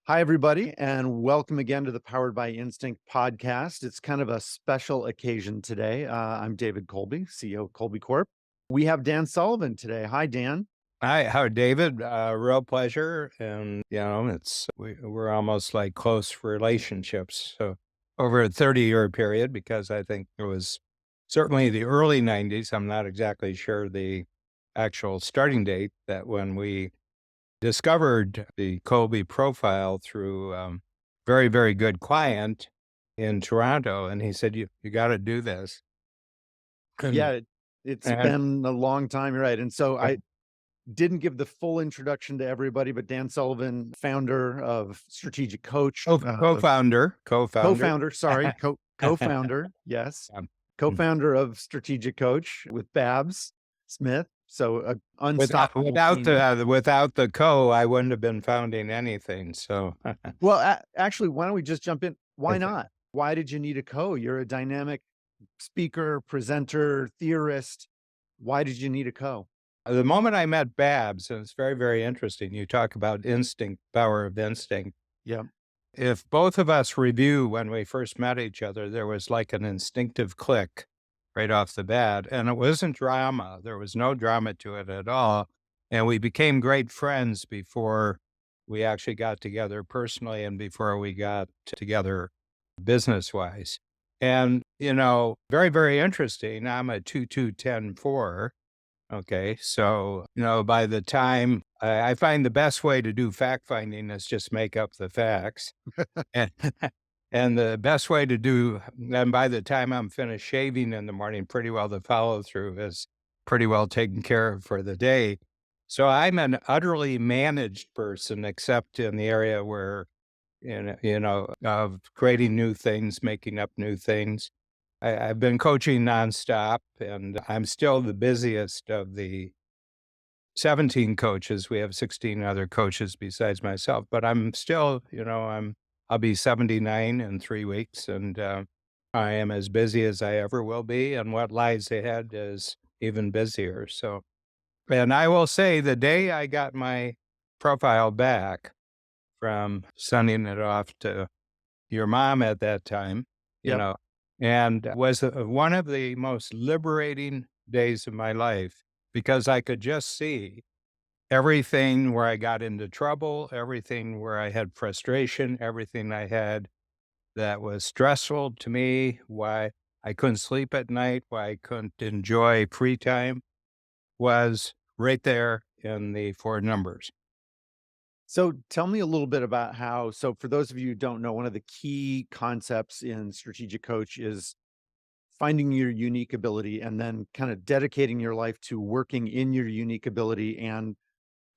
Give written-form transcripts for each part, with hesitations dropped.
Hi, everybody, and welcome again to the Powered by Instinct podcast. It's kind of a special occasion today. I'm David Kolbe, CEO of Kolbe Corp. We have Dan Sullivan today. Hi, Dan. Hi, how David? Real pleasure, and we're almost like close relationships. So over a 30-year period, because I think it was certainly the early '90s. I'm not exactly sure the actual starting date that when we discovered the Colby profile through very very good client in Toronto, and he said you got to do this, Yeah, and it's and been a long time, you're right? And so I didn't give the full introduction to everybody, but Dan Sullivan, founder of Strategic Coach, co-founder. co-founder, sorry, co-founder, yes, Um, co-founder of Strategic Coach with Babs Smith. So a Without unstoppable without team. the co, I wouldn't have been founding anything, so Well, actually, why don't we just jump in? I Why think not? Why did you need a co? You're a dynamic speaker, presenter, theorist. Why did you need a co? the moment I met Babs, and it's very, very interesting, you talk about instinct, power of instinct. Yeah, If both of us review when we first met each other, there was like an instinctive click right off the bat, and it wasn't drama. There was no drama to it at all, and we became great friends before we actually got together personally and before we got together business-wise. And, very, very interesting. I'm a 2-2-10-4. Okay. So, by the time I find the best way to do fact finding is just make up the facts. And, and the best way to do, and by the time I'm finished shaving in the morning, pretty well the follow through is pretty well taken care of for the day. So I'm an utterly managed person, except in the area where, of creating new things, making up new things. I've been coaching nonstop, and I'm still the busiest of the 17 coaches. We have 16 other coaches besides myself, but I'm still, I'll be 79 in 3 weeks, and I am as busy as I ever will be. And what lies ahead is even busier. So, and I will say the day I got my profile back from sending it off to your mom at that time, you yep. know, and was one of the most liberating days of my life because I could just see everything where I got into trouble, everything where I had frustration, everything I had that was stressful to me, why I couldn't sleep at night, why I couldn't enjoy free time was right there in the four numbers. So tell me a little bit about how, so for those of you who don't know, one of the key concepts in Strategic Coach is finding your unique ability and then kind of dedicating your life to working in your unique ability and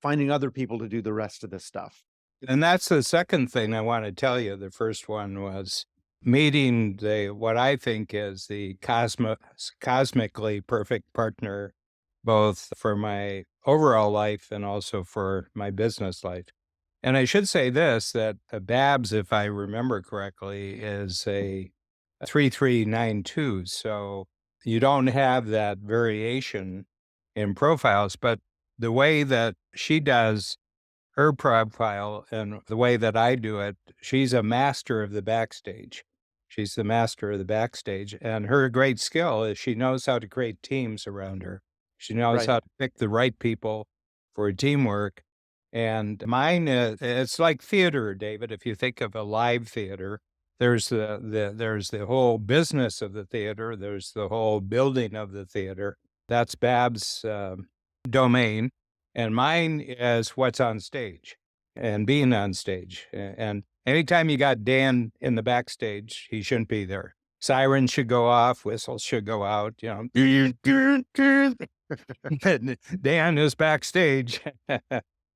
finding other people to do the rest of this stuff. And that's the second thing I want to tell you. The first one was meeting what I think is the cosmically perfect partner, both for my overall life and also for my business life. And I should say this, that Babs, if I remember correctly, is a 3392. So you don't have that variation in profiles, but the way that she does her profile and the way that I do it, she's a master of the backstage. She's the master of the backstage. And her great skill is she knows how to create teams around her. She knows Right. how to pick the right people for teamwork. And mine, it's like theater, David. If you think of a live theater, there's the whole business of the theater. There's the whole building of the theater. That's Bab's domain, and mine is what's on stage and being on stage. And anytime you got Dan in the backstage, he shouldn't be there. Sirens should go off, whistles should go out, Dan is backstage.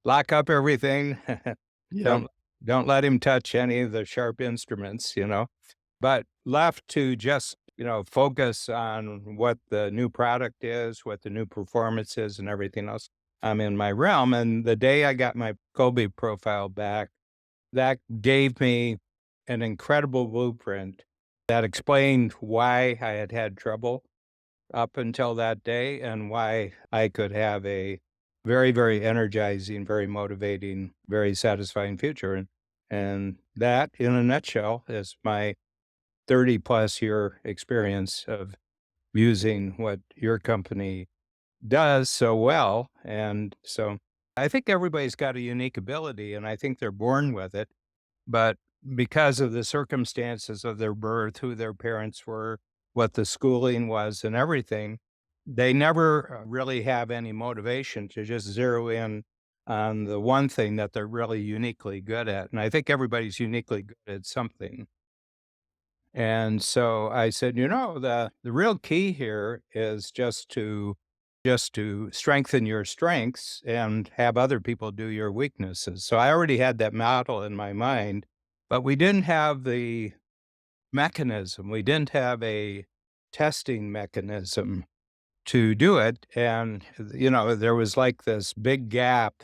Lock up everything. Yep. don't don't let him touch any of the sharp instruments. But left to just, focus on what the new product is, what the new performance is, and everything else. I'm in my realm. And the day I got my Kobe profile back, that gave me an incredible blueprint that explained why I had had trouble up until that day and why I could have a very, very energizing, very motivating, very satisfying future. And that, in a nutshell, is my 30 plus year experience of using what your company does so well. And so I think everybody's got a unique ability, and I think they're born with it. But because of the circumstances of their birth, who their parents were, what the schooling was, and everything, they never really have any motivation to just zero in on the one thing that they're really uniquely good at. And I think everybody's uniquely good at something. And so I said, the real key here is just to strengthen your strengths and have other people do your weaknesses. So I already had that model in my mind, but we didn't have the mechanism. We didn't have a testing mechanism to do it. And, there was like this big gap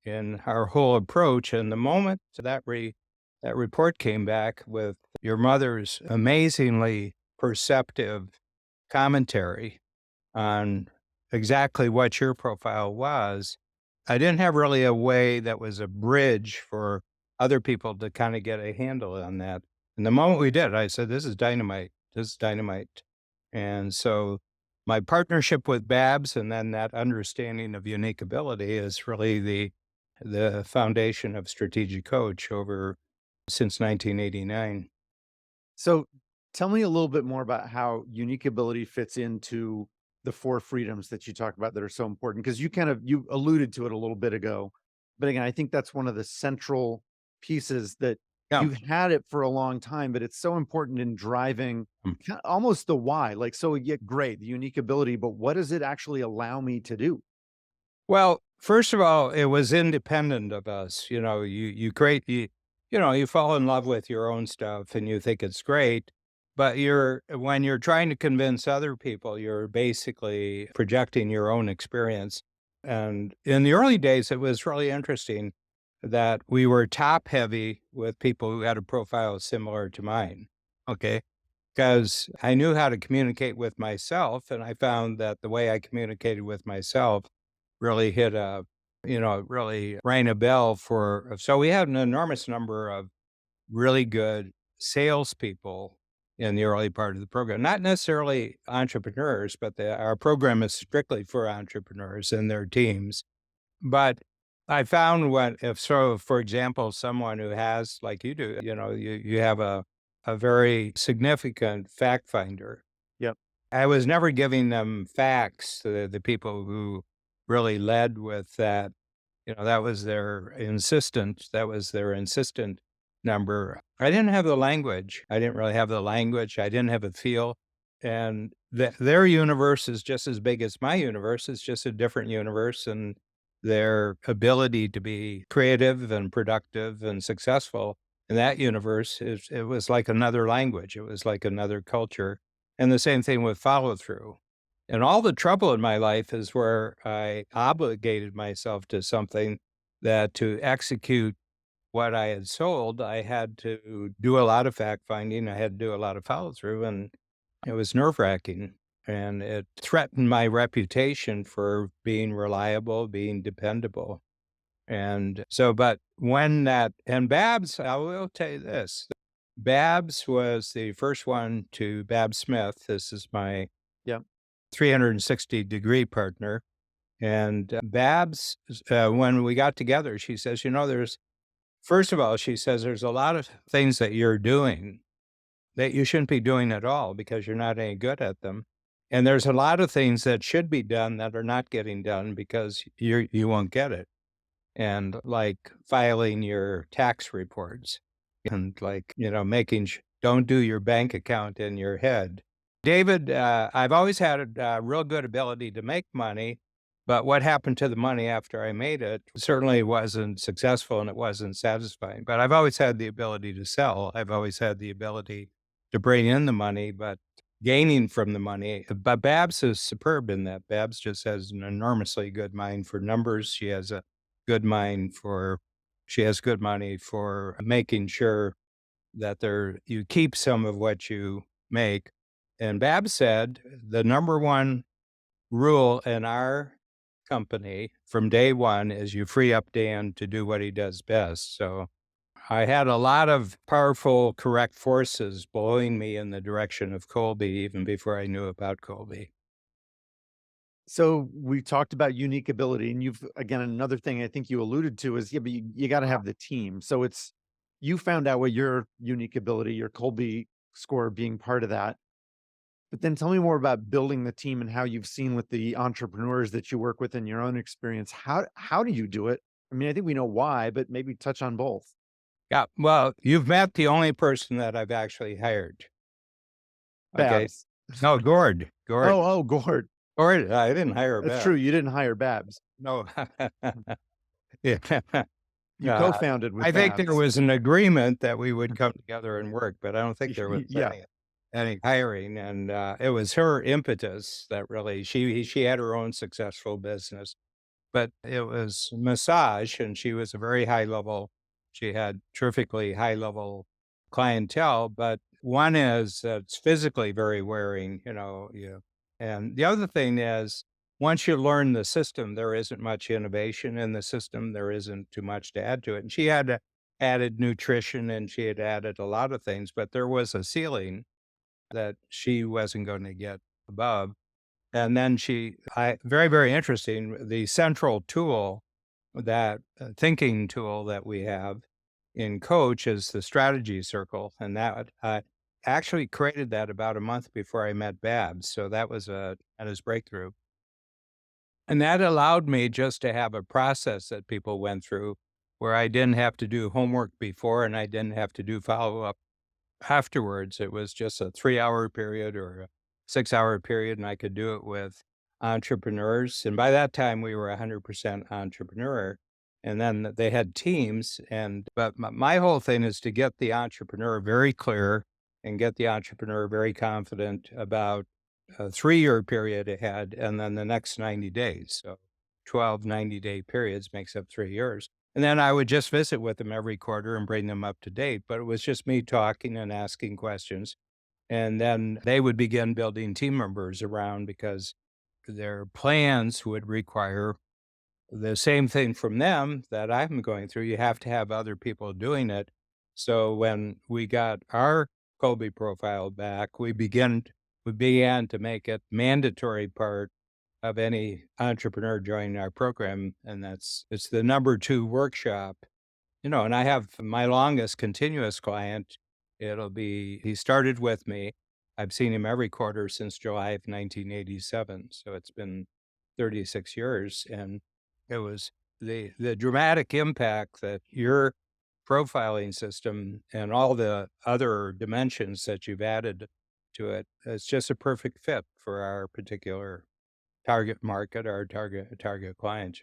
in our whole approach. And the moment that report came back with your mother's amazingly perceptive commentary on exactly what your profile was, I didn't have really a way that was a bridge for other people to kind of get a handle on that. And the moment we did, I said, "This is dynamite. This is dynamite." And so my partnership with Babs and then that understanding of unique ability is really the foundation of Strategic Coach over since 1989. So tell me a little bit more about how unique ability fits into the four freedoms that you talk about that are so important. Because you alluded to it a little bit ago. But again, I think that's one of the central pieces that Yeah. you've had it for a long time, but it's so important in driving Mm. almost the why. Like, so yeah, great, the unique ability, but what does it actually allow me to do? Well, first of all, it was independent of us. You fall in love with your own stuff and you think it's great, but when you're trying to convince other people, you're basically projecting your own experience. And in the early days, it was really interesting that we were top heavy with people who had a profile similar to mine. Okay. Because I knew how to communicate with myself, and I found that the way I communicated with myself really really rang a bell for. So we had an enormous number of really good salespeople in the early part of the program, not necessarily entrepreneurs, but our program is strictly for entrepreneurs and their teams. But I found for example, someone who has, like you do, you have a very significant fact finder. Yep. I was never giving them facts, the people who really led with that. That was their insistent number. I didn't have the language. I didn't really have the language. I didn't have a feel. And their universe is just as big as my universe. It's just a different universe. And their ability to be creative and productive and successful in that universe it was like another language. It was like another culture. And the same thing with follow through. And all the trouble in my life is where I obligated myself to something that to execute what I had sold, I had to do a lot of fact finding. I had to do a lot of follow through, and it was nerve wracking. And it threatened my reputation for being reliable, being dependable. And so, but and Babs, I will tell you this Babs was the first one to Babs Smith. This is my Yep. 360-degree partner. And Babs, when we got together, she says, first of all, she says, there's a lot of things that you're doing that you shouldn't be doing at all because you're not any good at them. And there's a lot of things that should be done that are not getting done because you won't get it. And like filing your tax reports and like, don't do your bank account in your head. David, I've always had a real good ability to make money, but what happened to the money after I made it certainly wasn't successful and it wasn't satisfying. But I've always had the ability to sell. I've always had the ability to bring in the money, but gaining from the money. But Babs is superb in that. Babs just has an enormously good mind for numbers. Good mind for, she has good money for making sure that you keep some of what you make. And Babs said the number one rule in our company from day one is you free up Dan to do what he does best. So I had a lot of powerful, correct forces blowing me in the direction of Kolbe even before I knew about Kolbe. So we talked about unique ability, and you've again another thing I think you alluded to is yeah, but you got to have the team. So it's you found out what your unique ability, your Colby score being part of that. But then tell me more about building the team and how you've seen with the entrepreneurs that you work with in your own experience. How do you do it? I mean, I think we know why, but maybe touch on both. Yeah, well, you've met the only person that I've actually hired. Okay. Babs. No, Gord. Oh, Gord. oh, Gord. Gord. I didn't hire That's true. Bab. You didn't hire Babs. No. Yeah. You Uh, co-founded with I think there Babs. was an agreement that we would come together and work, but I don't think there was Yeah. any hiring, and, it was her impetus that really she had her own successful business, but it was massage, and she was a very high level she had terrifically high level clientele, but one is that it's physically very wearing, and the other thing is once you learn the system, there isn't much innovation in the system. There isn't too much to add to it. And she had added nutrition and she had added a lot of things, but there was a ceiling that she wasn't going to get above. And then very, very interesting, the central tool, that thinking tool that we have in Coach is the strategy circle. And that I actually created that about a month before I met Babs. So that was breakthrough. And that allowed me just to have a process that people went through where I didn't have to do homework before and I didn't have to do follow up afterwards. It was just a 3 hour period or a 6 hour period, and I could do it with entrepreneurs. And by that time, we were 100% entrepreneur. And then they had teams. But my whole thing is to get the entrepreneur very clear and get the entrepreneur very confident about a 3 year period ahead and then the next 90 days. So 12 90-day periods makes up 3 years. And then I would just visit with them every quarter and bring them up to date. But it was just me talking and asking questions. And then they would begin building team members around because their plans would require the same thing from them that I'm going through. You have to have other people doing it. So when we got our Kobe profile back, we began to make it mandatory part of any entrepreneur joining our program, and it's the number 2 workshop, and I have my longest continuous client. He started with me. I've seen him every quarter since July of 1987. So it's been 36 years. And it was the dramatic impact that your profiling system and all the other dimensions that you've added to it. It's just a perfect fit for our particular target market, our target clients.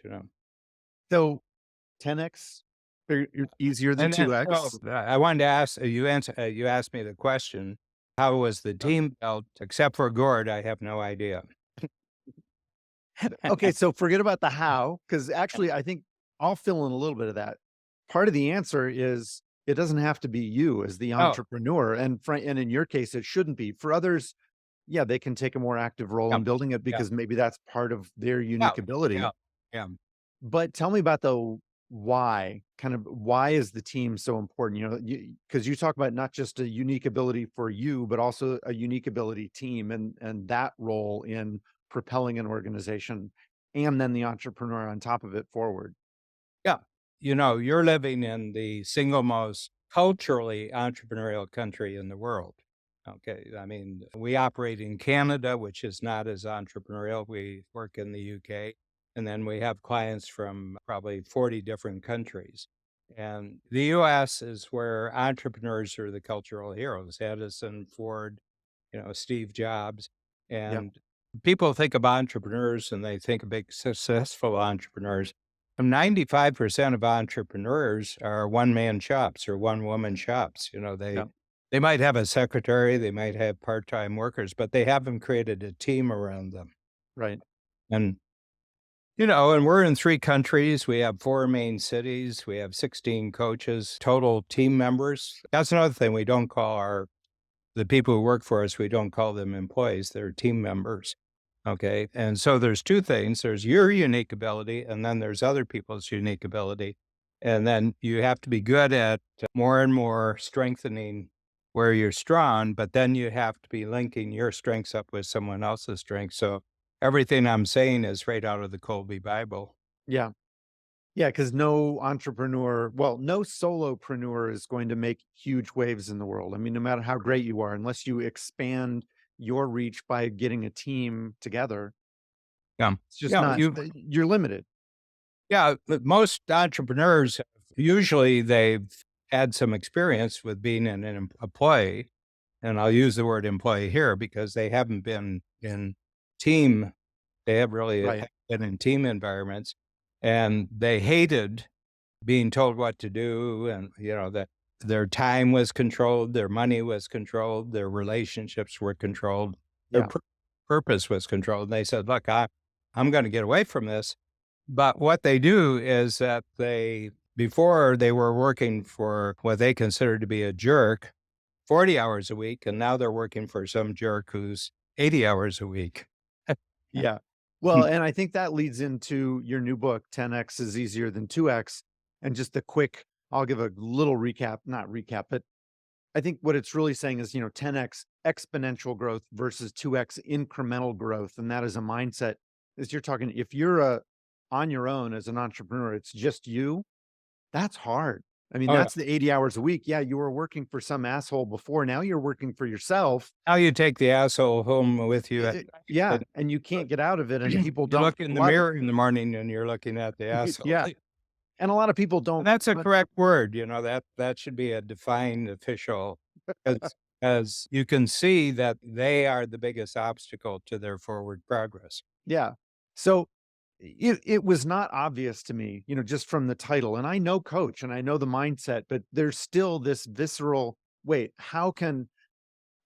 So 10x easier than And then so, 2x. I wanted to ask you asked me the question, how was the team built? Except for Gord, I have no idea. Okay, so forget about the how, because actually I think I'll fill in a little bit of that. Part of the answer is it doesn't have to be you as the Oh, entrepreneur, and in your case, it shouldn't be. For others, yeah, they can take a more active role yeah, in building it yeah, because maybe that's part of their yeah, unique yeah, ability. yeah. But tell me about the why, kind of why is the team so important? Because you talk about not just a unique ability for you, but also a unique ability team and that role in propelling an organization and then the entrepreneur on top of it forward. Yeah. You're living in the single most culturally entrepreneurial country in the world. Okay. I mean, we operate in Canada, which is not as entrepreneurial. We work in the UK, and then we have clients from probably 40 different countries. And the US is where entrepreneurs are the cultural heroes. Edison, Ford, Steve Jobs. Yep. And people think of entrepreneurs and they think of big successful entrepreneurs. 95% of entrepreneurs are one man shops or one woman shops. Yep. They might have a secretary, they might have part-time workers, but they haven't created a team around them. Right. And and we're in 3 countries. We have 4 main cities. We have 16 coaches, total team members. That's another thing we don't call the people who work for us, we don't call them employees, they're team members. Okay. And so there's 2 things. There's your unique ability, and then there's other people's unique ability. And then you have to be good at more and more strengthening where you're strong, but then you have to be linking your strengths up with someone else's strengths. So everything I'm saying is right out of the Kolbe Bible. Yeah. Yeah, because no entrepreneur, well, no solopreneur is going to make huge waves in the world. I mean, no matter how great you are, unless you expand your reach by getting a team together, Yeah. it's just Yeah. not you're limited. Yeah. But most entrepreneurs, usually they've had some experience with being an employee. And I'll use the word employee here because they haven't been in team. They have really Right. been in team environments and they hated being told what to do, and, that their time was controlled, their money was controlled, their relationships were controlled, their Yeah. purpose was controlled. And they said, "Look, I'm gonna get away from this." But what they do is that before they were working for what they considered to be a jerk 40 hours a week, and now they're working for some jerk who's 80 hours a week. Yeah. Well, and I think that leads into your new book, 10x is easier than 2x. And just a quick, I'll give a little recap, not recap, but I think what it's really saying is, 10x exponential growth versus 2x incremental growth. And that is a mindset is you're talking, if you're on your own as an entrepreneur, it's just you, that's hard. I mean, Oh, yeah. that's the 80 hours a week. Yeah, you were working for some asshole before. Now you're working for yourself. Now you take the asshole home with you at night, Yeah. and And you can't get out of it. And people you don't, look in a the lot of, mirror in the morning and you're looking at the asshole. yeah. And a lot of people And don't, that's a but correct word, that should be a defined official, as you can see that they are the biggest obstacle to their forward progress. yeah. So it was not obvious to me, just from the title. And I know coach and I know the mindset, but there's still this visceral, wait, how can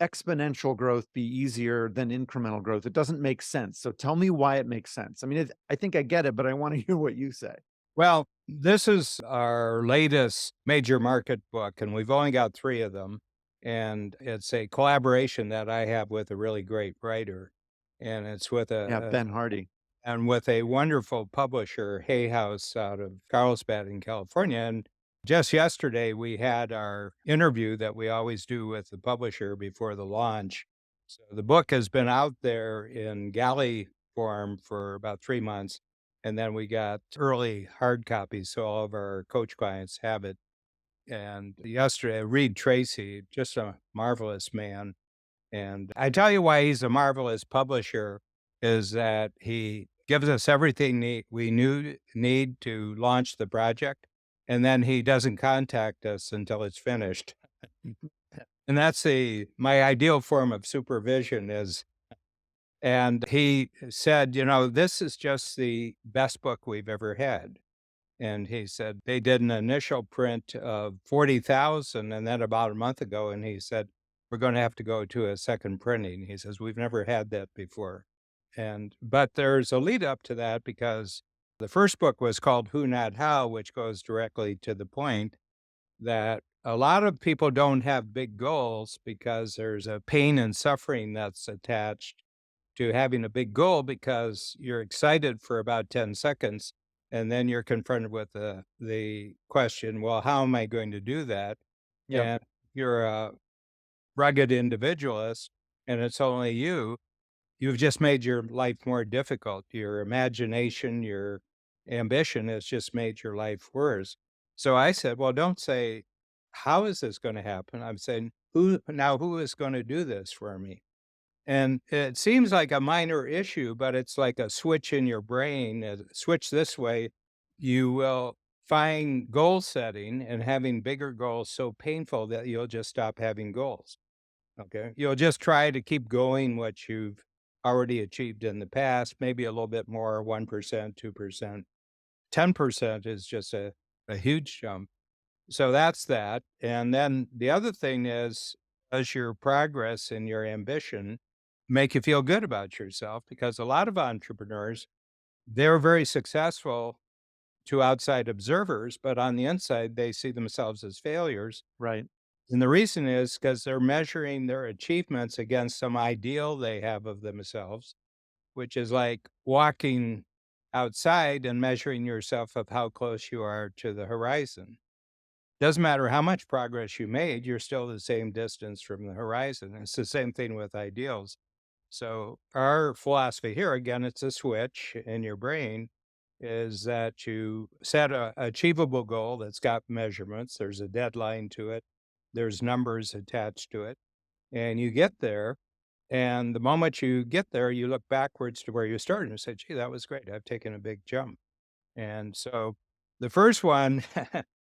exponential growth be easier than incremental growth? It doesn't make sense. So tell me why it makes sense. I mean, I think I get it, but I want to hear what you say. Well, this is our latest major market book, and we've only got 3 of them, and it's a collaboration that I have with a really great writer, and it's with Yeah, a Ben Hardy. and with a wonderful publisher, Hay House, out of Carlsbad in California. And just yesterday, we had our interview that we always do with the publisher before the launch. So the book has been out there in galley form for about 3 months. And then we got early hard copies, so all of our coach clients have it. And yesterday, Reed Tracy, just a marvelous man, and I tell you why he's a marvelous publisher is that he gives us everything need to launch the project, and then he doesn't contact us until it's finished. And that's my ideal form of supervision is, and he said, this is just the best book we've ever had. And he said they did an initial print of 40,000, and then about a month ago, and he said, "We're gonna have to go to a second printing." He says, "We've never had that before." But there's a lead up to that because the first book was called Who Not How, which goes directly to the point that a lot of people don't have big goals because there's a pain and suffering that's attached to having a big goal because you're excited for about 10 seconds and then you're confronted with the question, well, how am I going to do that? Yep. And you're a rugged individualist and it's only you. You've just made your life more difficult. Your imagination, your ambition has just made your life worse. So I said, well, don't say, how is this going to happen? I'm saying, who is going to do this for me? And it seems like a minor issue, but it's like a switch in your brain. Switch this way, you will find goal setting and having bigger goals so painful that you'll just stop having goals. Okay. You'll just try to keep going what you've already achieved in the past, maybe a little bit more, 1%, 2%. 10% is just a huge jump. So that's that. And then the other thing is, does your progress and your ambition make you feel good about yourself? Because a lot of entrepreneurs, they're very successful to outside observers, but on the inside, they see themselves as failures. Right. And the reason is because they're measuring their achievements against some ideal they have of themselves, which is like walking outside and measuring yourself of how close you are to the horizon. Doesn't matter how much progress you made, you're still the same distance from the horizon. It's the same thing with ideals. So our philosophy here, again, it's a switch in your brain, is that you set a achievable goal that's got measurements. There's a deadline to it. There's numbers attached to it, and you get there. And the moment you get there, you look backwards to where you started and say, "Gee, that was great. I've taken a big jump." And so the first one,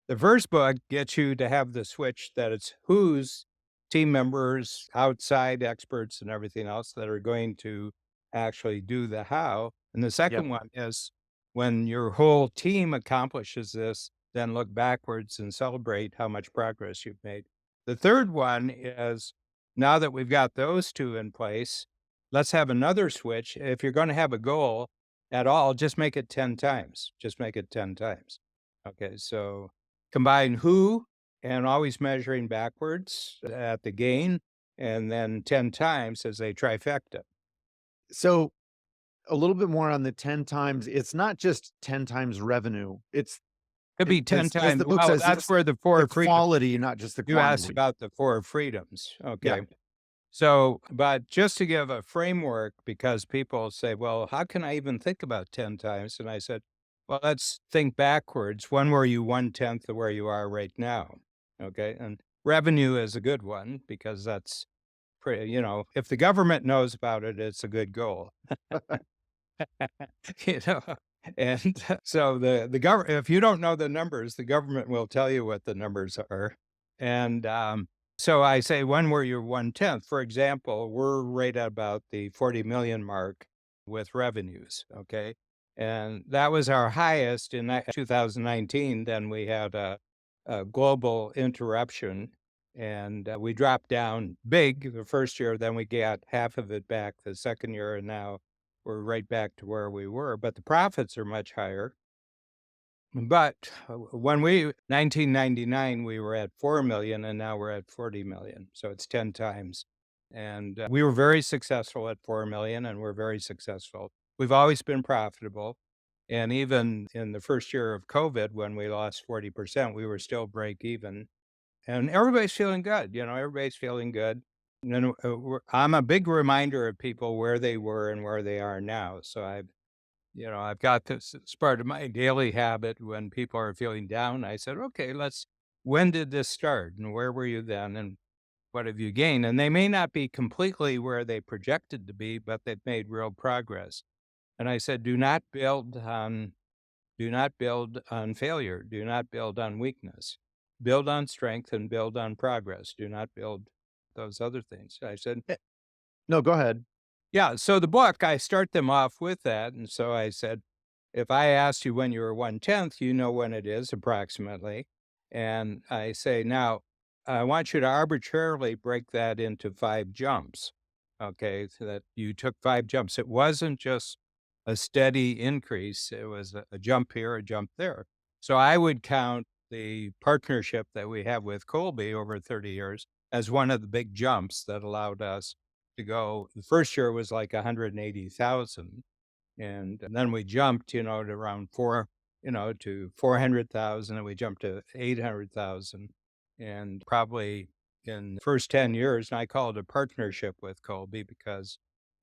the first book gets you to have the switch that it's who's team members, outside experts, and everything else that are going to actually do the how. And the Yep. second one is when your whole team accomplishes this, then look backwards and celebrate how much progress you've made. The third one is now that we've got those two in place, let's have another switch. If you're going to have a goal, at all, just make it 10 times. Just make it 10 times. Okay, so combine who and always measuring backwards at the gain, and then 10 times as a trifecta. So a little bit more on the 10 times. It's not just 10 times revenue. It's Could it be 10 as times. the book Well, says, that's it's where the the 4 freedom quality, not just the you asked quantity. about the 4 freedoms. Yeah. Okay. So, but just to give a framework, because people say, well, how can I even think about 10 times? And I said, well, let's think backwards. When were you 1/10 of where you are right now? Okay. And revenue is a good one because that's pretty, if the government knows about it, it's a good goal. you know, and so the government, if you don't know the numbers, the government will tell you what the numbers are. And so I say, when were you 1/10? For example, we're right at about the 40 million mark with revenues. Okay. And that was our highest in 2019. Then we had a global interruption and we dropped down big the first year. Then we got half of it back the second year. And now we're right back to where we were, but the profits are much higher. But when 1999, we were at 4 million and now we're at 40 million. So it's 10 times. And we were very successful at 4 million and we're very successful. We've always been profitable. And even in the first year of COVID, when we lost 40%, we were still break even. And everybody's feeling good. Everybody's feeling good. And I'm a big reminder of people where they were and where they are now. So I've got this as part of my daily habit when people are feeling down. I said, okay, when did this start and where were you then and what have you gained? And they may not be completely where they projected to be, but they've made real progress. And I said, do not build on failure. Do not build on weakness. Build on strength and build on progress. Do not build those other things. I said, Eh No, go ahead. yeah. So the book, I start them off with that. And so I said, if I asked you when you were 1/10, you know when it is approximately. And I say, now, I want you to arbitrarily break that into 5 jumps. Okay. So that you took 5 jumps. It wasn't just a steady increase, it was a jump here, a jump there. So I would count the partnership that we have with Kolbe over 30 years as one of the big jumps that allowed us to go. The first year was like 180,000. And then we jumped, to around to 400,000 and we jumped to 800,000. And probably in the first 10 years, and I call it a partnership with Colby because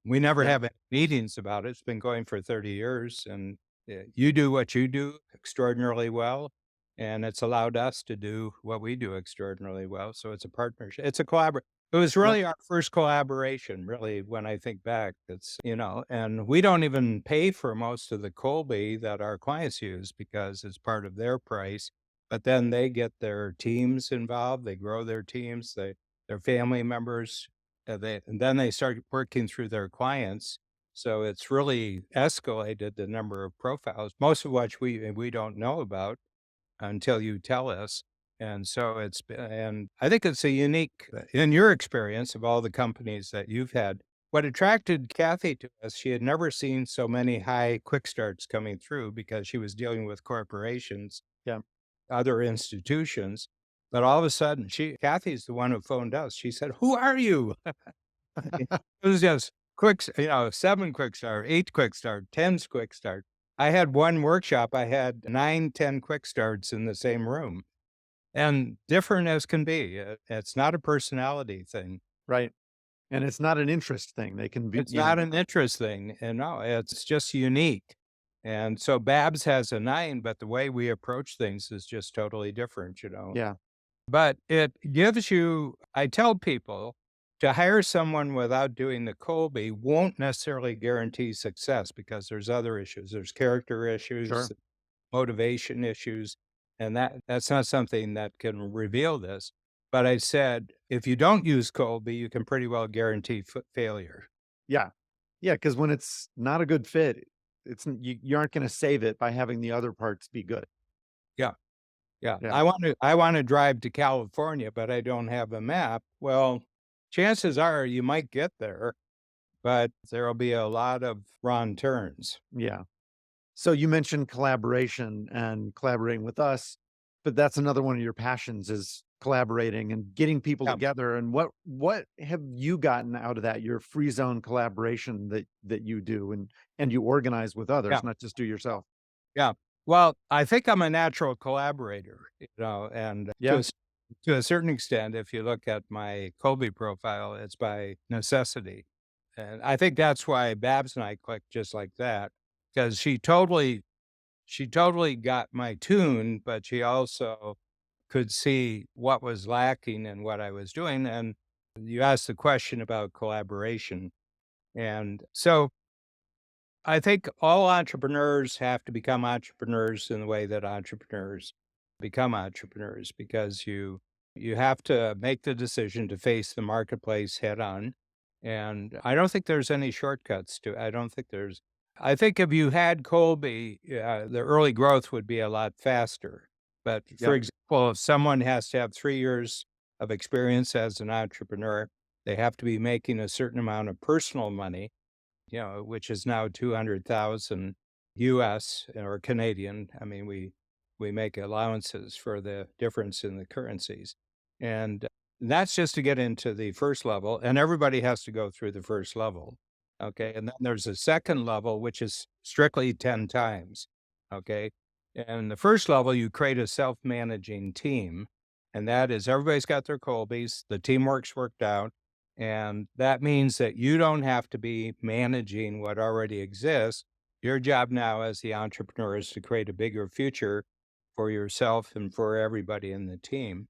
we never Yeah. have any meetings about it. It's been going for 30 years and you do what you do extraordinarily well. And it's allowed us to do what we do extraordinarily well. So it's a partnership. It's a collaboration. It was Yep. really our first collaboration, really, when I think back. And we don't even pay for most of the Colby that our clients use because it's part of their price. But then they get their teams involved, they grow their teams, their family members, and then they start working through their clients. So it's really escalated the number of profiles, most of which we don't know about until you tell us. And so and I think it's a unique, in your experience of all the companies that you've had, what attracted Kathy to us, she had never seen so many high quick starts coming through because she was dealing with corporations, Yeah. other institutions. But all of a sudden, Kathy's the one who phoned us. She said, "Who are you?" It was just 7 quick start, 8 quick start, 10's quick start. I had one workshop, I had 9, 10 quick starts in the same room, and different as can be. It's not a personality thing. Right. And it's not an interest thing. They can be, It's not an interest thing, and no, it's just unique. And so Babs has a 9, but the way we approach things is just totally different, you know? yeah, But it gives you I tell people to hire someone without doing the Kolbe won't necessarily guarantee success because there's other issues. There's character issues, sure. motivation issues, and that's not something that can reveal this. But I said, if you don't use Kolbe, you can pretty well guarantee failure. Yeah. Yeah, because when it's not a good fit, you aren't gonna save it by having the other parts be good. Yeah. Yeah, Yeah, I wanna drive to California, but I don't have a map. Well, chances are you might get there, but there'll be a lot of wrong turns. yeah. So you mentioned collaboration and collaborating with us, but that's another one of your passions is collaborating and getting people Yeah, together. And what have you gotten out of that? Your free zone collaboration that you do and you organize with yeah, others, not just do yourself. yeah. Well, I think I'm a natural collaborator, you know, and Yeah, to a certain extent, if you look at my Kobe profile, it's by necessity. And I think that's why Babs and I clicked just like that, because she totally got my tune, but she also could see what was lacking in what I was doing. And you asked the question about collaboration. And so I think all entrepreneurs have to become entrepreneurs in the way that entrepreneurs become entrepreneurs because you have to make the decision to face the marketplace head on. And I don't think there's any shortcuts to I don't think there's I think if you had Colby, the early growth would be a lot faster. But for yep, example, if someone has to have 3 years of experience as an entrepreneur, they have to be making a certain amount of personal money, which is now 200,000 US or Canadian. I mean, we make allowances for the difference in the currencies. And that's just to get into the first level, and everybody has to go through the first level. Okay. And then there's a second level, which is strictly 10 times. Okay. And the first level, you create a self managing team. And that is everybody's got their Colbys, the teamwork's worked out. And that means that you don't have to be managing what already exists. Your job now as the entrepreneur is to create a bigger future for yourself and for everybody in the team.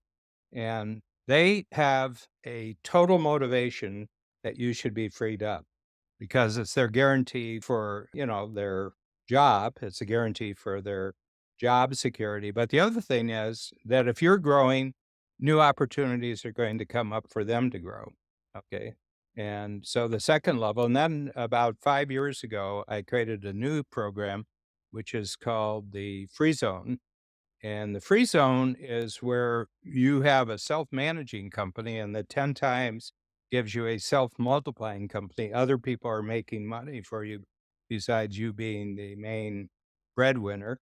And they have a total motivation that you should be freed up because it's their guarantee for, their job. It's a guarantee for their job security. But the other thing is that if you're growing, new opportunities are going to come up for them to grow. Okay. And so the second level, and then about 5 years ago, I created a new program, which is called the Free Zone. And the free zone is where you have a self managing company, and the 10 times gives you a self multiplying company. Other people are making money for you besides you being the main breadwinner.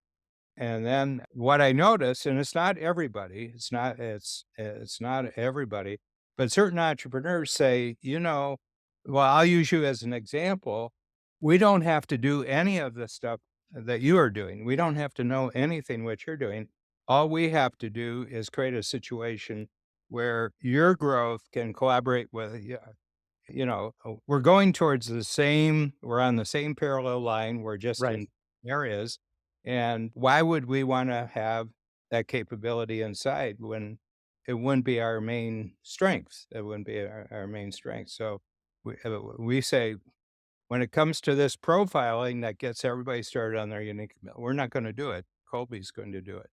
And then what I notice, and it's not everybody, it's not everybody, but certain entrepreneurs say, well, I'll use you as an example. We don't have to do any of the stuff that you are doing. We don't have to know anything what you're doing. All we have to do is create a situation where your growth can collaborate with we're going towards we're on the same parallel line. We're just right. in areas. And why would we want to have that capability inside when it wouldn't be our main strength? It wouldn't be our main strength. So we say when it comes to this profiling that gets everybody started on their unique, we're not going to do it. Colby's going to do it.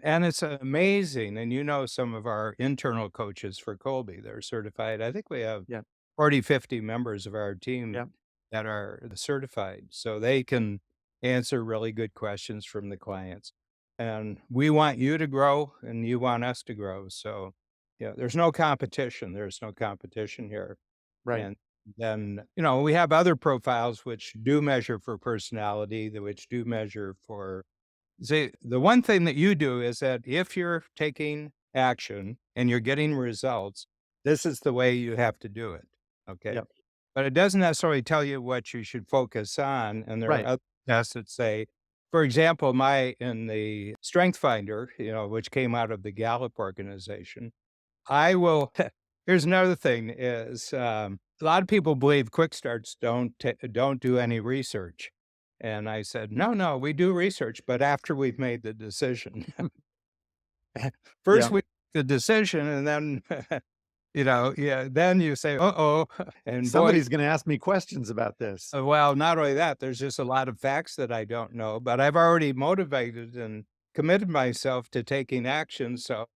And it's amazing. And some of our internal coaches for Colby, they're certified. I think we have Yeah, 40, 50 members of our team yeah, that are certified. So they can answer really good questions from the clients. And we want you to grow and you want us to grow. So, yeah, there's no competition. There's no competition here. right. And then, we have other profiles which do measure for personality, which do measure for see, the one thing that you do is that if you're taking action and you're getting results, this is the way you have to do it. Okay. Yep, But it doesn't necessarily tell you what you should focus on. And there are right. other tests that say, for example, in the Strength Finder, which came out of the Gallup organization, I will here's another thing is, a lot of people believe quick starts don't do any research. And I said, "No, no, we do research, but after we've made the decision." First Yeah. we make the decision and then, yeah, then you say, "Uh-oh." And boy, Somebody's gonna ask me questions about this. well, not only that, there's just a lot of facts that I don't know, but I've already motivated and committed myself to taking action, so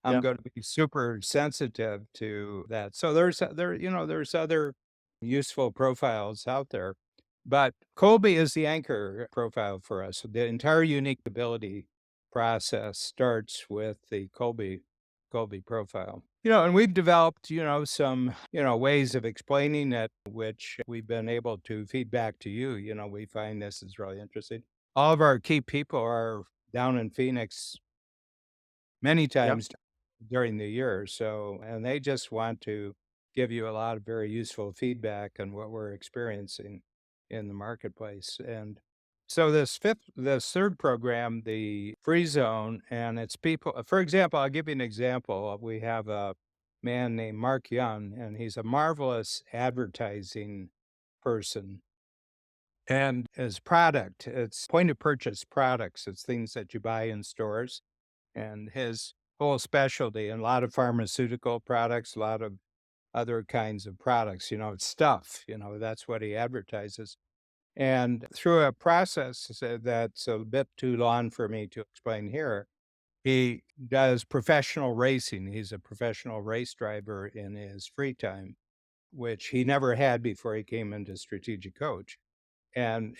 I'm Yeah. gonna be super sensitive to that. So there's other useful profiles out there, but Kolbe is the anchor profile for us. The entire unique ability process starts with the Kolbe profile. And we've developed, some, ways of explaining it, which we've been able to feed back to you. We find this is really interesting. All of our key people are down in Phoenix many Yep. times during the year. So, and they just want to give you a lot of very useful feedback on what we're experiencing in the marketplace. And so this third program, the free zone, and it's people, for example, I'll give you an example. We have a man named Mark Young, and he's a marvelous advertising person. And his product, it's point of purchase products. It's things that you buy in stores, and his whole specialty and a lot of pharmaceutical products, a lot of other kinds of products, it's stuff, that's what he advertises. And through a process that's a bit too long for me to explain here, he does professional racing. He's a professional race driver in his free time, which he never had before he came into strategic coach. And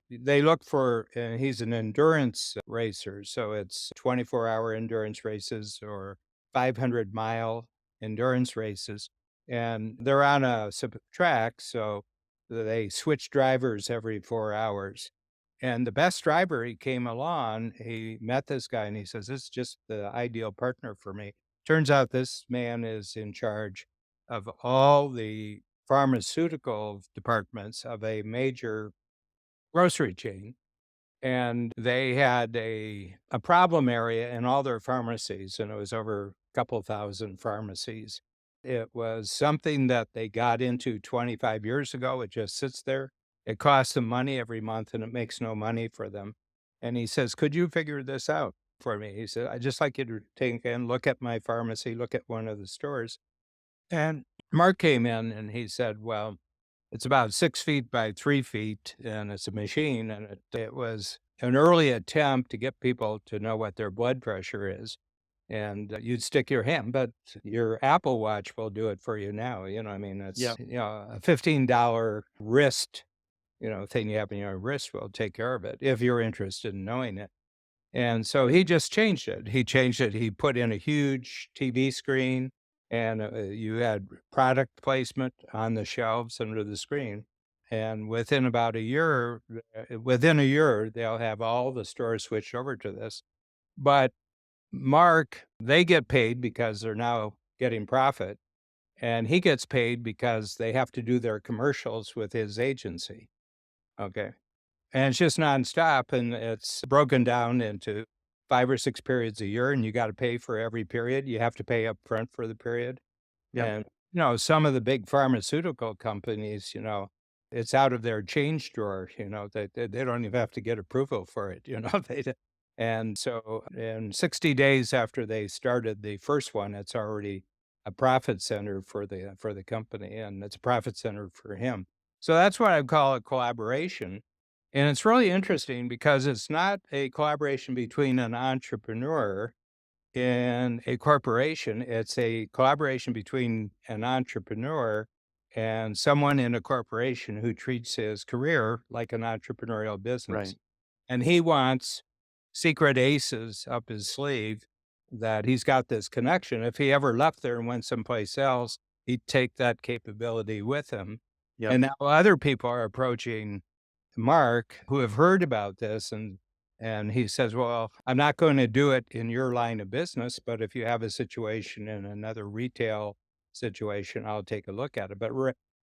they look for, and he's an endurance racer, so it's 24-hour endurance races or 500-mile endurance races, and they're on a track, so they switch drivers every 4 hours. And the best driver, he came along, he met this guy, and he says, "This is just the ideal partner for me." Turns out this man is in charge of all the pharmaceutical departments of a major grocery chain, and they had a problem area in all their pharmacies, and it was over a couple thousand pharmacies. It was something that they got into 25 years ago. It just sits there. It costs them money every month, and it makes no money for them. And he says, "Could you figure this out for me?" He said, "I'd just like you to take and look at my pharmacy, look at one of the stores." And Mark came in and he said, "Well, it's about 6 feet by 3 feet, and it's a machine, and it was an early attempt to get people to know what their blood pressure is, and you'd stick your hand, but your Apple Watch will do it for you now." I mean, it's, Yep. a $15 wrist, thing you have in your wrist will take care of it if you're interested in knowing it. And so he just changed it. He changed it. He put in a huge TV screen, and you had product placement on the shelves under the screen. And within a year, they'll have all the stores switched over to this. But Mark, they get paid because they're now getting profit, and he gets paid because they have to do their commercials with his agency. Okay. And it's just nonstop, and it's broken down into 5 or 6 periods a year, and you gotta pay for every period. You have to pay upfront for the period. Yep. And, some of the big pharmaceutical companies, it's out of their change drawer, they don't even have to get approval for it, they d and so in 60 days after they started the first one, it's already a profit center for the company, and it's a profit center for him. So that's what I call a collaboration, and it's really interesting because it's not a collaboration between an entrepreneur in a corporation. It's a collaboration between an entrepreneur and someone in a corporation who treats his career like an entrepreneurial business. Right. And he wants secret aces up his sleeve that he's got this connection. If he ever left there and went someplace else, he'd take that capability with him. Yep. And now other people are approaching Mark who have heard about this, and he says, "Well, I'm not going to do it in your line of business, but if you have a situation in another retail situation, I'll take a look at it." But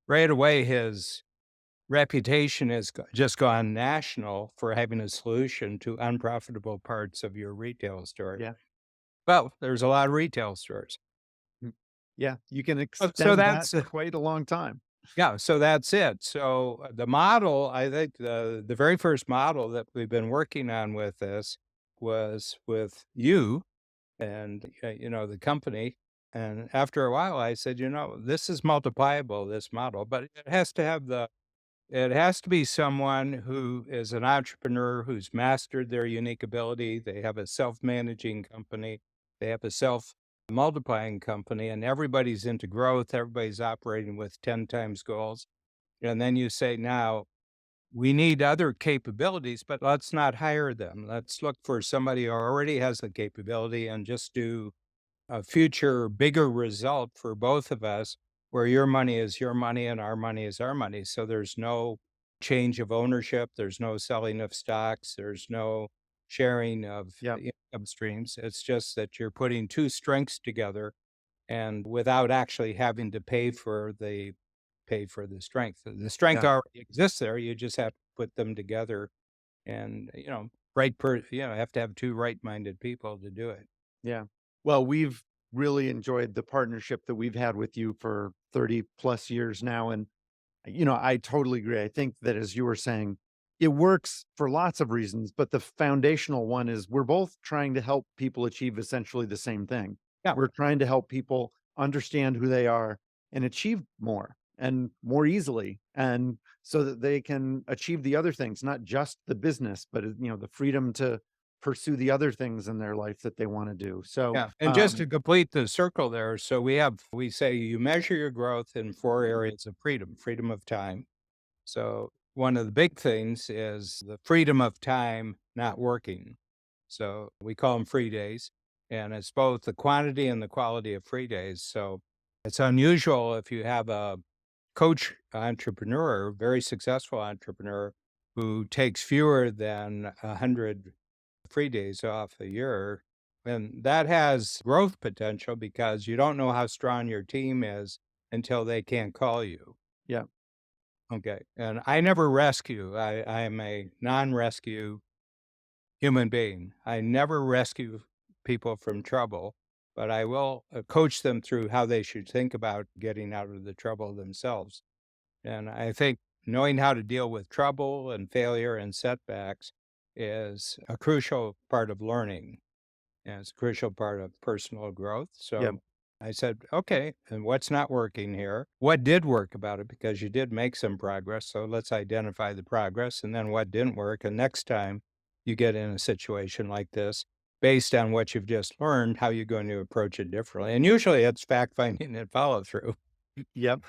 right away, his reputation has just gone national for having a solution to unprofitable parts of your retail store. Yeah. Well, there's a lot of retail stores. Mm. Yeah, you can So extend that that's quite a long time. yeah, so that's it. So the model, I think the very first model that we've been working on with this was with you and the company. And after a while, I said, this is multipliable, this model, but it has to be someone who is an entrepreneur who's mastered their unique ability. They have a self-managing company. They have a self-multiplying company, and everybody's into growth. Everybody's operating with 10 times goals. And then you say, now we need other capabilities, but let's not hire them. Let's look for somebody who already has the capability and just do a future bigger result for both of us where your money is your money and our money is our money. So there's no change of ownership, there's no selling of stocks, there's no sharing of Yep, income streams. It's just that you're putting two strengths together and without actually having to pay for the strength. The strength yeah, already exists there. You just have to put them together and have to have two right-minded people to do it. yeah. Well, we've really enjoyed the partnership that we've had with you for 30 plus years now, and I totally agree. I think that as you were saying, it works for lots of reasons, but the foundational one is we're both trying to help people achieve essentially the same thing. Yeah. We're trying to help people understand who they are and achieve more and more easily. And so that they can achieve the other things, not just the business, but the freedom to pursue the other things in their life that they want to do. So, Yeah, and just to complete the circle there, so we say you measure your growth in 4 areas of freedom, freedom of time. So one of the big things is the freedom of time not working. So we call them free days, and it's both the quantity and the quality of free days. So it's unusual if you have a coach entrepreneur, very successful entrepreneur who takes fewer than 100 free days off a year. And that has growth potential because you don't know how strong your team is until they can't call you. yeah, Okay. And I never rescue. I am a non-rescue human being. I never rescue people from trouble, but I will coach them through how they should think about getting out of the trouble themselves. And I think knowing how to deal with trouble and failure and setbacks is a crucial part of learning. And it's a crucial part of personal growth. yeah, So I said, okay, and what's not working here? What did work about it? Because you did make some progress. So let's identify the progress and then what didn't work. And next time you get in a situation like this, based on what you've just learned, how you're going to approach it differently. And usually it's fact finding and follow through. yep,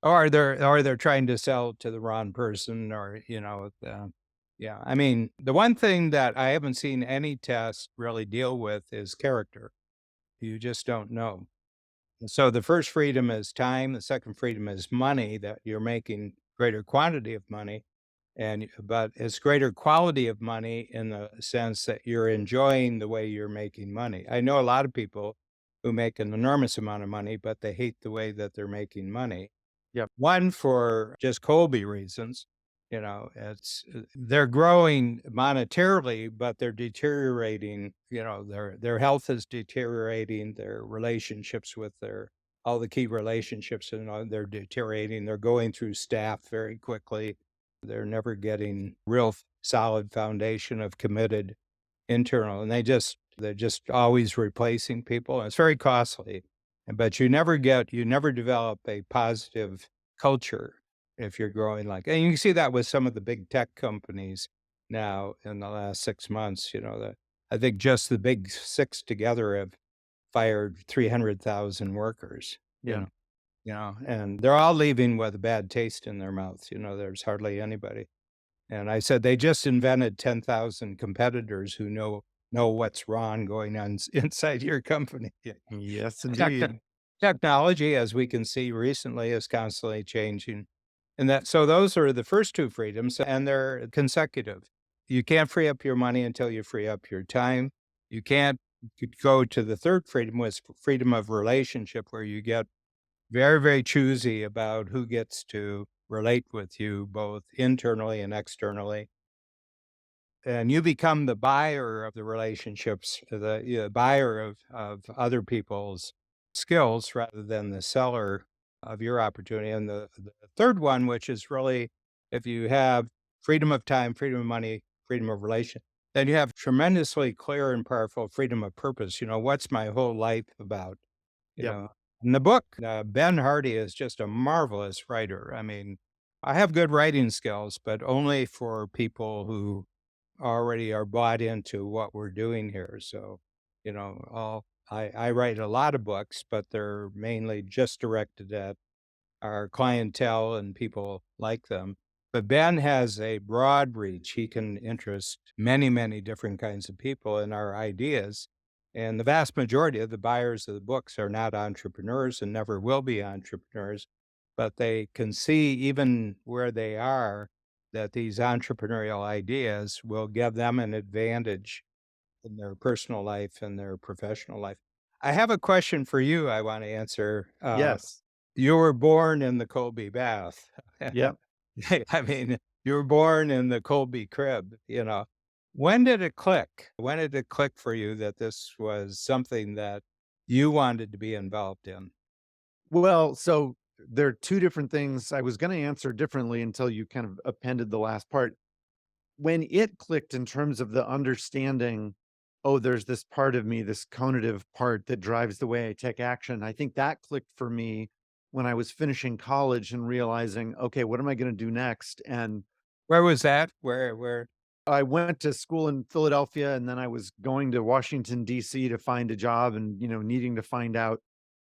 Or they're trying to sell to the wrong person or, yeah. I mean, the one thing that I haven't seen any test really deal with is character. You just don't know. So the first freedom is time, the second freedom is money, that you're making greater quantity of money, but it's greater quality of money in the sense that you're enjoying the way you're making money. I know a lot of people who make an enormous amount of money, but they hate the way that they're making money. yep, One for just Kolbe reasons, they're growing monetarily, but they're deteriorating, their health is deteriorating, their relationships with their all the key relationships, they're deteriorating. They're going through staff very quickly. They're never getting real solid foundation of committed internal, and they're just always replacing people, and it's very costly. But you never develop a positive culture if you're growing and you can see that with some of the big tech companies now in the last 6 months, that I think just the big 6 together have fired 300,000 workers, yeah, and they're all leaving with a bad taste in their mouths, there's hardly anybody. And I said, "They just invented 10,000 competitors who know what's wrong going on inside your company." Yeah. yes, indeed. Techno Technology, as we can see recently, is constantly changing. And so those are the first 2 freedoms, and they're consecutive. You can't free up your money until you free up your time. You can't could go to the 3rd freedom, was freedom of relationship, where you get very, very choosy about who gets to relate with you both internally and externally. And you become the buyer of the relationships, the buyer of other people's skills rather than the seller of your opportunity. And the third one, which is really if you have freedom of time, freedom of money, freedom of relation, then you have tremendously clear and powerful freedom of purpose. What's my whole life about? You Yep. know, in the book, Ben Hardy is just a marvelous writer. I mean, I have good writing skills, but only for people who already are bought into what we're doing here. So, I write a lot of books, but they're mainly just directed at our clientele and people like them. But Ben has a broad reach. He can interest many, many different kinds of people in our ideas. And the vast majority of the buyers of the books are not entrepreneurs and never will be entrepreneurs, but they can see even where they are that these entrepreneurial ideas will give them an advantage in their personal life and their professional life. I have a question for you I want to answer. Yes. You were born in the Kolbe bath. Yep. I mean, you were born in the Kolbe crib, you know. When did it click? When did it click for you that this was something that you wanted to be involved in? Well, so there are 2 different things I was gonna answer differently until you kind of appended the last part. When it clicked in terms of the understanding, "Oh, there's this part of me, this conative part that drives the way I take action," I think that clicked for me when I was finishing college and realizing, "Okay, what am I gonna do next?" And Where was that? Where I went to school in Philadelphia, and then I was going to Washington, DC to find a job and, needing to find out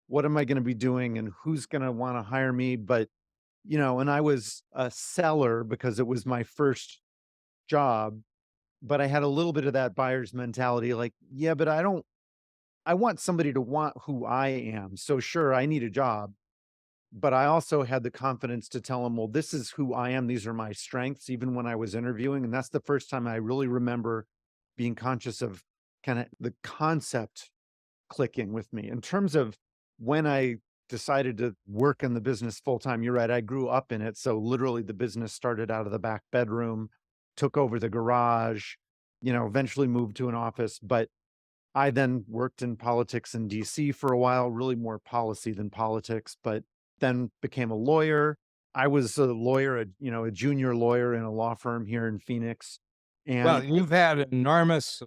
what am I gonna be doing and who's gonna wanna hire me, but, and I was a seller because it was my first job, but I had a little bit of that buyer's mentality, like, "Yeah, but I want somebody to want who I am, so sure, I need a job." But I also had the confidence to tell him, "Well, this is who I am, these are my strengths," even when I was interviewing, and that's the first time I really remember being conscious of kinda the concept clicking with me. In terms of when I decided to work in the business full time, you're right, I grew up in it, so literally the business started out of the back bedroom, took over the garage, eventually moved to an office, but I then worked in politics in DC for a while, really more policy than politics, but then became a lawyer. I was a lawyer, a junior lawyer in a law firm here in Phoenix. And well, you've had an enormous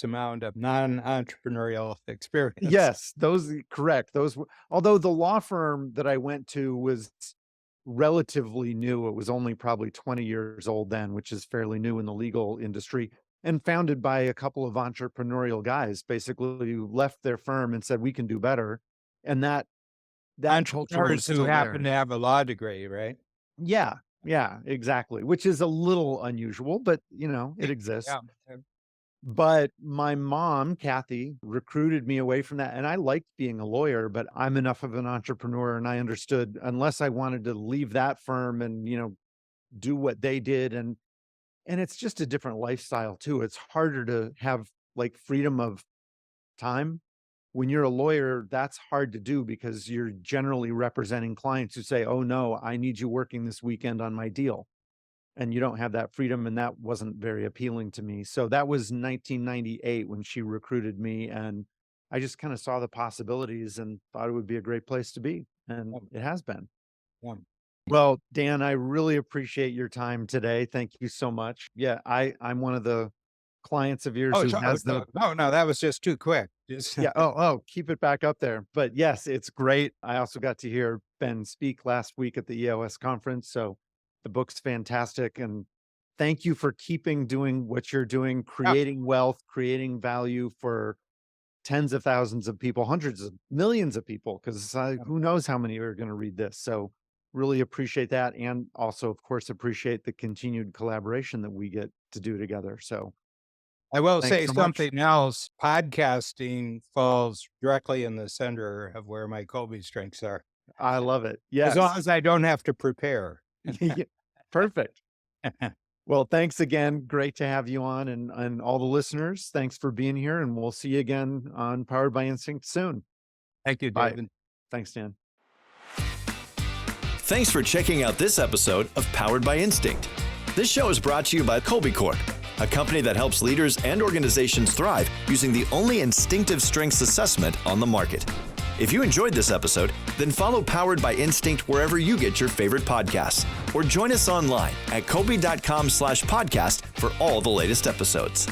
amount of non-entrepreneurial experience. yes, those correct. Those were although the law firm that I went to was relatively new, it was only probably 20 years old then, which is fairly new in the legal industry, and founded by a couple of entrepreneurial guys, basically who left their firm and said, "We can do better." And that culture was Entrepreneurs who still happen there. to have a law degree, right? Yeah, yeah, exactly, which is a little unusual, but, it exists. Yeah. But my mom, Kathy, recruited me away from that, and I liked being a lawyer, but I'm enough of an entrepreneur, and I understood unless I wanted to leave that firm and, do what they did, and it's just a different lifestyle too. It's harder to have, like, freedom of time. When you're a lawyer, that's hard to do because you're generally representing clients who say, "Oh, no, I need you working this weekend on my deal." And you don't have that freedom, and that wasn't very appealing to me. So that was 1998 when she recruited me, and I just kinda saw the possibilities and thought it would be a great place to be, and Um, it has been. um, Well, Dan, I really appreciate your time today. Thank you so much. Yeah, I'm one of the clients of yours oh, who so has the no, that was just too quick. Just yeah, keep it back up there. But yes, it's great. I also got to hear Ben speak last week at the EOS conference, so the book's fantastic, and thank you for keeping doing what you're doing, yeah, creating wealth, creating value for tens of thousands of people, hundreds of millions of people, 'cause, yeah. who knows how many are gonna read this. So, really appreciate that, and also, of course, appreciate the continued collaboration that we get to do together. So, I will thanks say so much. something else. Podcasting falls directly in the center of where my Kobe strengths are, I love it. as long Yes. as I don't have to prepare. Yeah, perfect. Well, thanks again. Great to have you on and all the listeners. Thanks for being here, and we'll see you again on Powered by Instinct soon. Thank you, Bye. David. Thanks, Dan. Thanks for checking out this episode of Powered by Instinct. This show is brought to you by Kolbe Corp, a company that helps leaders and organizations thrive using the only instinctive strengths assessment on the market. If you enjoyed this episode, then follow Powered by Instinct wherever you get your favorite podcasts, or join us online at kolbe.com/podcast for all the latest episodes.